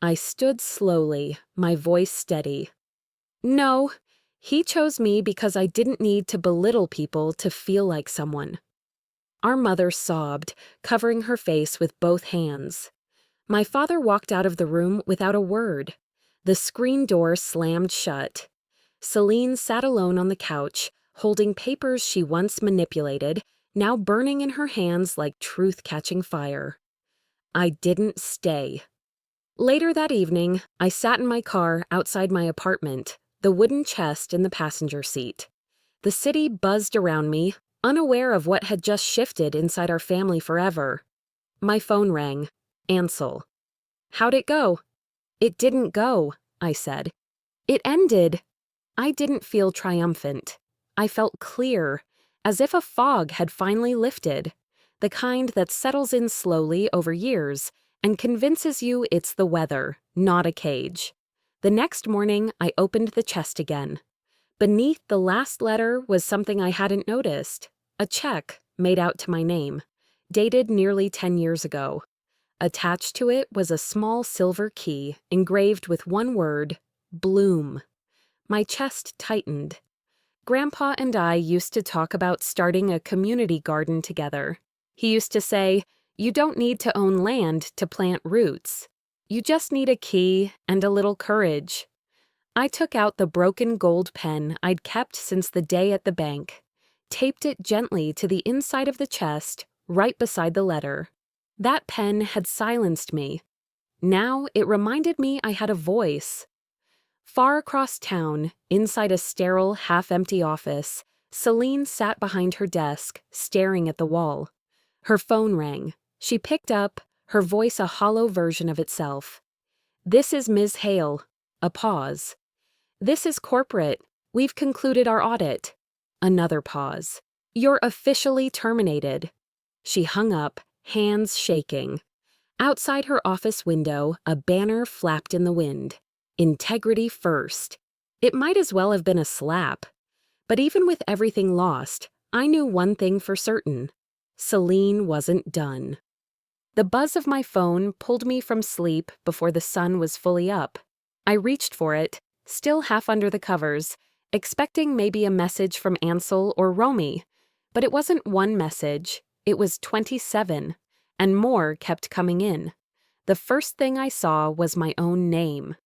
I stood slowly, my voice steady. No, he chose me because I didn't need to belittle people to feel like someone. Our mother sobbed, covering her face with both hands. My father walked out of the room without a word. The screen door slammed shut. Celine sat alone on the couch, holding papers she once manipulated, now burning in her hands like truth catching fire. I didn't stay. Later that evening, I sat in my car outside my apartment, the wooden chest in the passenger seat. The city buzzed around me, unaware of what had just shifted inside our family forever. My phone rang. Ansel. How'd it go? It didn't go, I said. It ended. I didn't feel triumphant. I felt clear, as if a fog had finally lifted, the kind that settles in slowly over years and convinces you it's the weather, not a cage. The next morning, I opened the chest again. Beneath the last letter was something I hadn't noticed, a check made out to my name, dated nearly 10 years ago. Attached to it was a small silver key engraved with one word, Bloom. My chest tightened. Grandpa and I used to talk about starting a community garden together. He used to say, "You don't need to own land to plant roots. You just need a key and a little courage." I took out the broken gold pen I'd kept since the day at the bank, taped it gently to the inside of the chest, right beside the letter. That pen had silenced me. Now it reminded me I had a voice. Far across town, inside a sterile, half-empty office, Celine sat behind her desk, staring at the wall. Her phone rang. She picked up, her voice a hollow version of itself. "This is Ms. Hale." A pause. "This is corporate. We've concluded our audit. Another pause. You're officially terminated. She hung up, hands shaking. Outside her office window, a banner flapped in the wind. Integrity first. It might as well have been a slap. But even with everything lost, I knew one thing for certain. Celine wasn't done. The buzz of my phone pulled me from sleep before the sun was fully up. I reached for it, still half under the covers, expecting maybe a message from Ansel or Romy. But it wasn't one message, it was 27, and more kept coming in. The first thing I saw was my own name.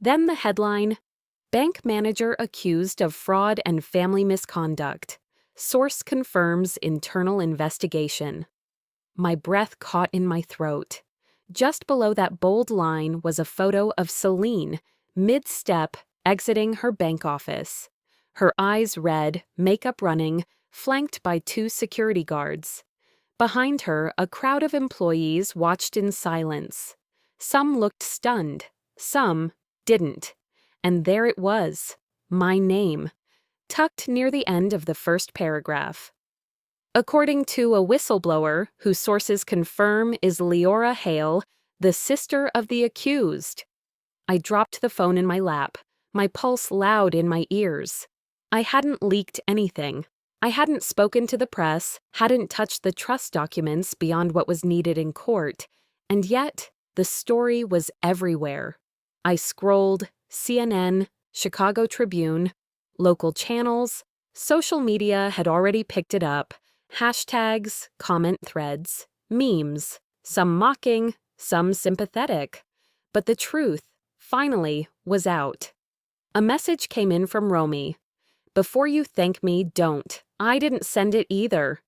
Then the headline, Bank Manager Accused of Fraud and Family Misconduct. Source Confirms Internal Investigation. My breath caught in my throat. Just below that bold line was a photo of Celine, mid-step, exiting her bank office. Her eyes red, makeup running, flanked by 2 security guards. Behind her, a crowd of employees watched in silence. Some looked stunned, some didn't. And there it was, my name, tucked near the end of the first paragraph. According to a whistleblower whose sources confirm is Leora Hale, the sister of the accused. I dropped the phone in my lap, my pulse loud in my ears. I hadn't leaked anything. I hadn't spoken to the press, hadn't touched the trust documents beyond what was needed in court, and yet the story was everywhere. I scrolled CNN, Chicago Tribune, local channels, social media had already picked it up, hashtags, comment threads, memes, some mocking, some sympathetic. But the truth, finally, was out. A message came in from Romy. Before you thank me, don't. I didn't send it either.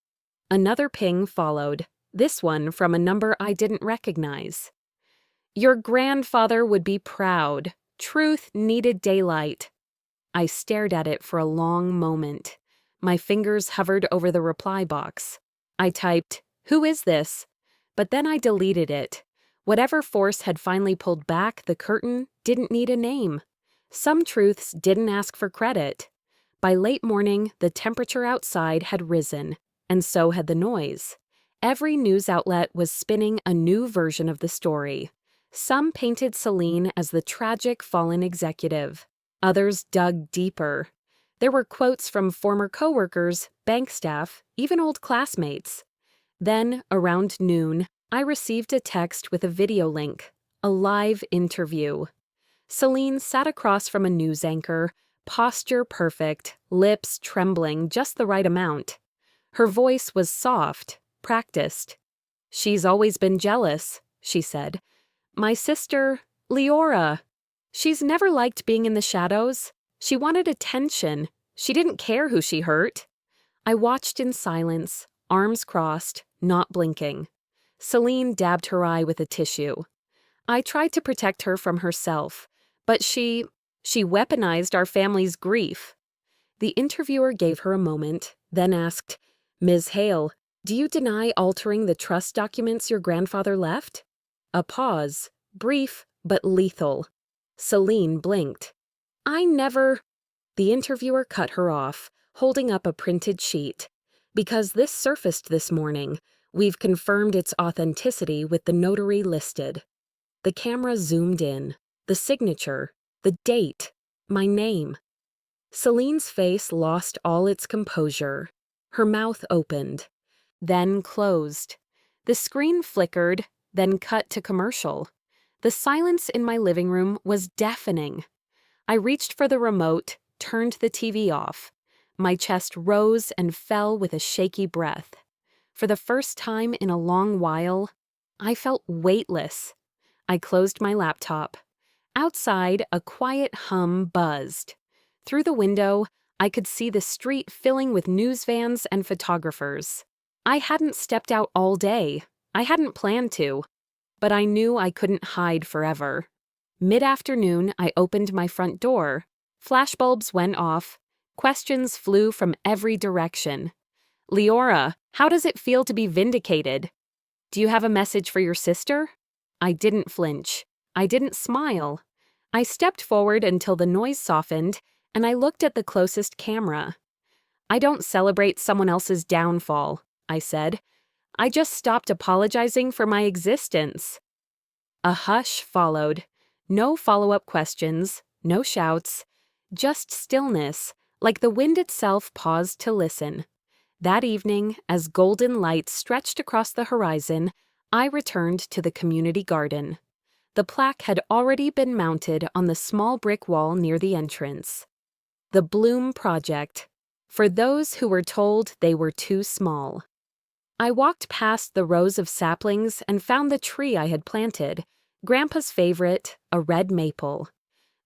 Another ping followed, this one from a number I didn't recognize. Your grandfather would be proud. Truth needed daylight. I stared at it for a long moment. My fingers hovered over the reply box. I typed, "Who is this?" But then I deleted it. Whatever force had finally pulled back the curtain didn't need a name. Some truths didn't ask for credit. By late morning, the temperature outside had risen, and so had the noise. Every news outlet was spinning a new version of the story. Some painted Celine as the tragic fallen executive. Others dug deeper. There were quotes from former coworkers, bank staff, even old classmates. Then, around noon, I received a text with a video link, a live interview. Celine sat across from a news anchor, posture perfect, lips trembling just the right amount. Her voice was soft, practiced. "She's always been jealous," she said. "My sister, Leora. She's never liked being in the shadows. She wanted attention. She didn't care who she hurt." I watched in silence, arms crossed, not blinking. Celine dabbed her eye with a tissue. I tried to protect her from herself, but she weaponized our family's grief. The interviewer gave her a moment, then asked, "Ms. Hale, do you deny altering the trust documents your grandfather left?" A pause, brief but lethal. Celine blinked. "I never—" The interviewer cut her off, holding up a printed sheet. "Because this surfaced this morning, we've confirmed its authenticity with the notary listed." The camera zoomed in. The signature, the date, my name. Celine's face lost all its composure. Her mouth opened, then closed. The screen flickered, then cut to commercial. The silence in my living room was deafening. I reached for the remote, turned the TV off. My chest rose and fell with a shaky breath. For the first time in a long while, I felt weightless. I closed my laptop. Outside, a quiet hum buzzed. Through the window, I could see the street filling with news vans and photographers. I hadn't stepped out all day. I hadn't planned to. But I knew I couldn't hide forever. Mid-afternoon, I opened my front door. Flashbulbs went off. Questions flew from every direction. "Leora, how does it feel to be vindicated? Do you have a message for your sister?" I didn't flinch. I didn't smile. I stepped forward until the noise softened, and I looked at the closest camera. "I don't celebrate someone else's downfall," I said. "I just stopped apologizing for my existence." A hush followed. No follow-up questions, no shouts, just stillness, like the wind itself paused to listen. That evening, as golden light stretched across the horizon, I returned to the community garden. The plaque had already been mounted on the small brick wall near the entrance. The Bloom Project, for those who were told they were too small. I walked past the rows of saplings and found the tree I had planted, Grandpa's favorite, a red maple.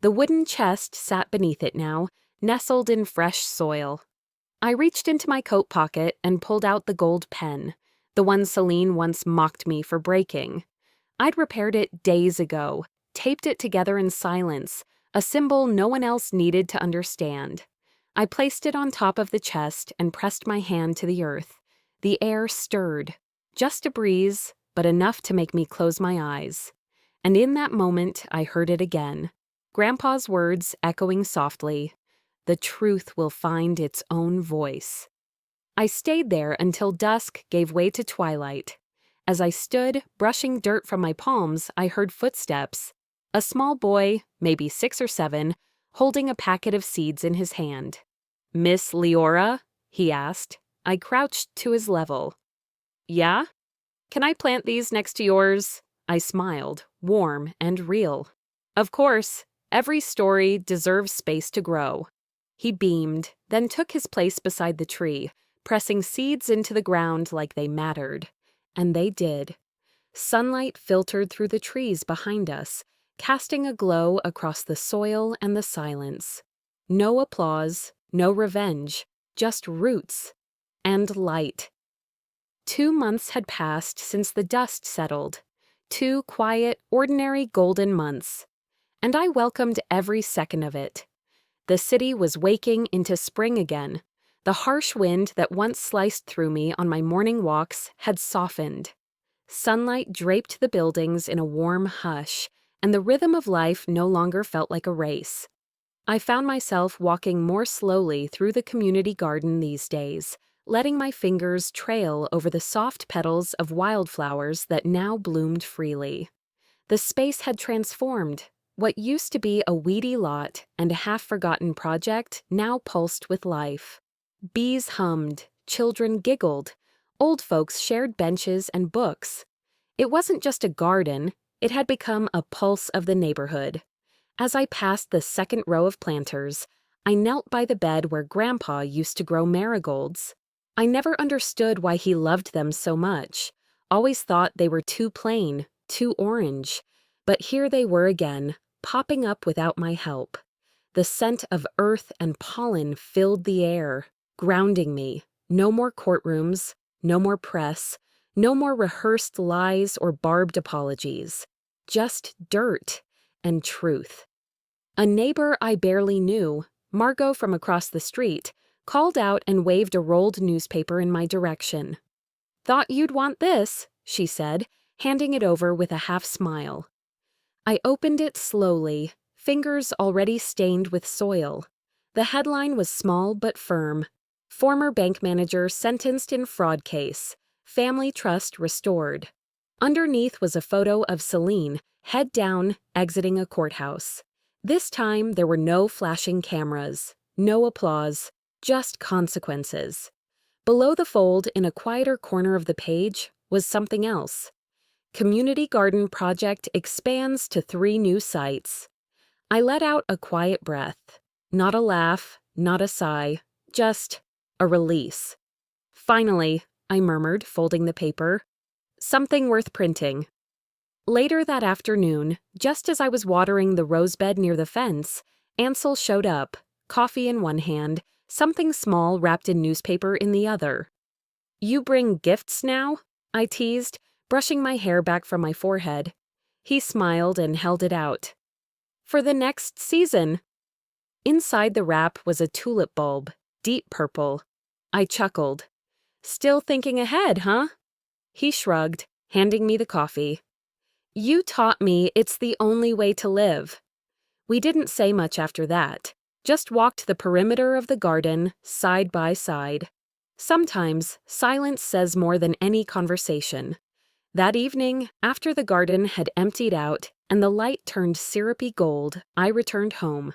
The wooden chest sat beneath it now, nestled in fresh soil. I reached into my coat pocket and pulled out the gold pen, the one Celine once mocked me for breaking. I'd repaired it days ago, taped it together in silence, a symbol no one else needed to understand. I placed it on top of the chest and pressed my hand to the earth. The air stirred, just a breeze, but enough to make me close my eyes. And in that moment, I heard it again. Grandpa's words echoing softly, "The truth will find its own voice." I stayed there until dusk gave way to twilight. As I stood, brushing dirt from my palms, I heard footsteps. A small boy, maybe 6 or 7, holding a packet of seeds in his hand. "Miss Leora?" he asked. I crouched to his level. "Yeah? Can I plant these next to yours?" I smiled, warm and real. "Of course, every story deserves space to grow." He beamed, then took his place beside the tree, pressing seeds into the ground like they mattered. And they did. Sunlight filtered through the trees behind us, casting a glow across the soil and the silence. No applause, no revenge, just roots. And light. 2 months had passed since the dust settled. 2 quiet, ordinary golden months. And I welcomed every second of it. The city was waking into spring again. The harsh wind that once sliced through me on my morning walks had softened. Sunlight draped the buildings in a warm hush, and the rhythm of life no longer felt like a race. I found myself walking more slowly through the community garden these days, letting my fingers trail over the soft petals of wildflowers that now bloomed freely. The space had transformed. What used to be a weedy lot and a half-forgotten project now pulsed with life. Bees hummed, children giggled, old folks shared benches and books. It wasn't just a garden, it had become a pulse of the neighborhood. As I passed the second row of planters, I knelt by the bed where Grandpa used to grow marigolds. I never understood why he loved them so much, always thought they were too plain, too orange. But here they were again, popping up without my help. The scent of earth and pollen filled the air, grounding me. No more courtrooms, no more press, no more rehearsed lies or barbed apologies. Just dirt and truth. A neighbor I barely knew, Margot from across the street, called out and waved a rolled newspaper in my direction. "Thought you'd want this," she said, handing it over with a half-smile. I opened it slowly, fingers already stained with soil. The headline was small but firm. "Former bank manager sentenced in fraud case. Family trust restored." Underneath was a photo of Celine, head down, exiting a courthouse. This time there were no flashing cameras, no applause, just consequences. Below the fold, in a quieter corner of the page, was something else. Community Garden Project expands to 3 new sites. I let out a quiet breath. Not a laugh, not a sigh, just a release. "Finally," I murmured, folding the paper. "Something worth printing." Later that afternoon, just as I was watering the rosebed near the fence, Ansel showed up, coffee in one hand, something small wrapped in newspaper in the other. "You bring gifts now?" I teased, brushing my hair back from my forehead. He smiled and held it out. "For the next season." Inside the wrap was a tulip bulb, deep purple. I chuckled. "Still thinking ahead, huh?" He shrugged, handing me the coffee. "You taught me it's the only way to live." We didn't say much after that, just walked the perimeter of the garden, side by side. Sometimes, silence says more than any conversation. That evening, after the garden had emptied out and the light turned syrupy gold, I returned home.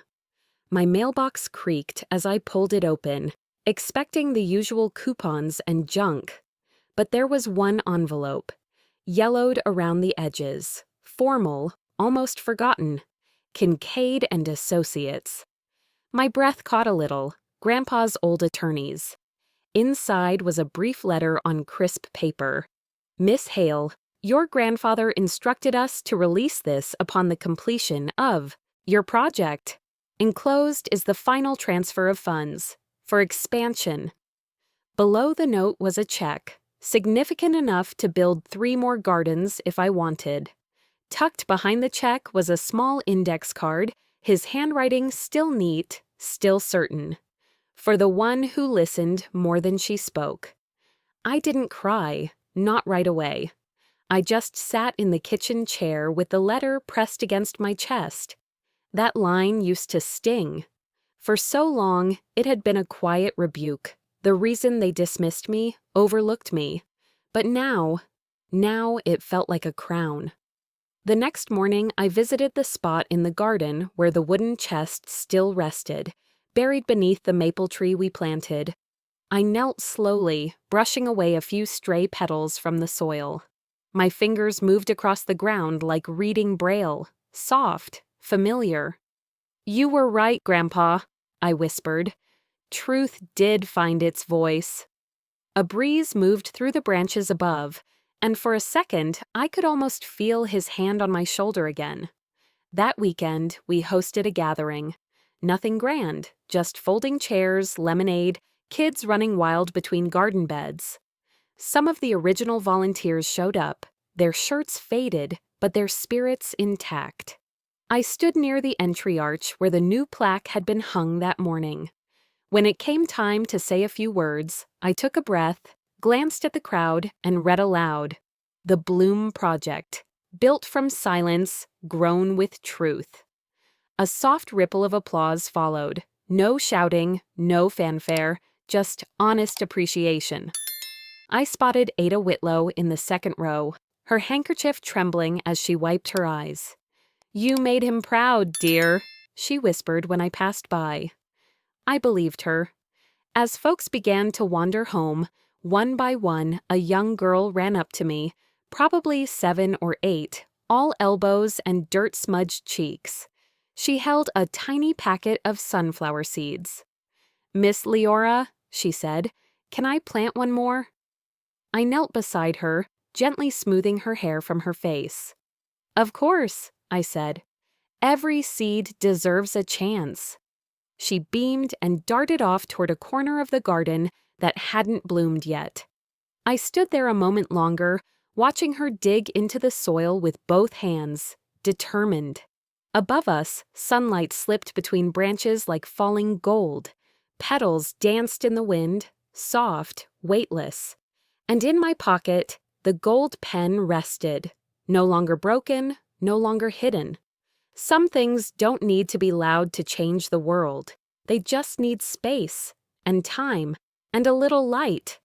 My mailbox creaked as I pulled it open, expecting the usual coupons and junk. But there was one envelope, yellowed around the edges, formal, almost forgotten. Kincaid and Associates. My breath caught a little, Grandpa's old attorneys. Inside was a brief letter on crisp paper. Miss Hale, your grandfather instructed us to release this upon the completion of your project. Enclosed is the final transfer of funds for expansion. Below the note was a check, significant enough to build 3 more gardens if I wanted. Tucked behind the check was a small index card, his handwriting still neat, still certain. For the one who listened more than she spoke. I didn't cry, not right away. I just sat in the kitchen chair with the letter pressed against my chest. That line used to sting. For so long, it had been a quiet rebuke, the reason they dismissed me, overlooked me. But now it felt like a crown. The next morning, I visited the spot in the garden where the wooden chest still rested, buried beneath the maple tree we planted. I knelt slowly, brushing away a few stray petals from the soil. My fingers moved across the ground like reading Braille, soft, familiar. "You were right, Grandpa," I whispered. Truth did find its voice. A breeze moved through the branches above, and for a second, I could almost feel his hand on my shoulder again. That weekend, we hosted a gathering. Nothing grand, just folding chairs, lemonade, kids running wild between garden beds. Some of the original volunteers showed up, their shirts faded, but their spirits intact. I stood near the entry arch where the new plaque had been hung that morning. When it came time to say a few words, I took a breath, glanced at the crowd, and read aloud. The Bloom Project, built from silence, grown with truth. A soft ripple of applause followed. No shouting, no fanfare, just honest appreciation. I spotted Ada Whitlow in the second row, her handkerchief trembling as she wiped her eyes. "You made him proud, dear," she whispered when I passed by. I believed her. As folks began to wander home, one by one, a young girl ran up to me, probably 7 or 8, all elbows and dirt-smudged cheeks. She held a tiny packet of sunflower seeds. "Miss Leora," she said, "can I plant one more?" I knelt beside her, gently smoothing her hair from her face. "Of course," I said. "Every seed deserves a chance." She beamed and darted off toward a corner of the garden that hadn't bloomed yet. I stood there a moment longer, watching her dig into the soil with both hands, determined. Above us, sunlight slipped between branches like falling gold. Petals danced in the wind, soft, weightless. And in my pocket, the gold pen rested, no longer broken, no longer hidden. Some things don't need to be loud to change the world. They just need space, and time, and a little light.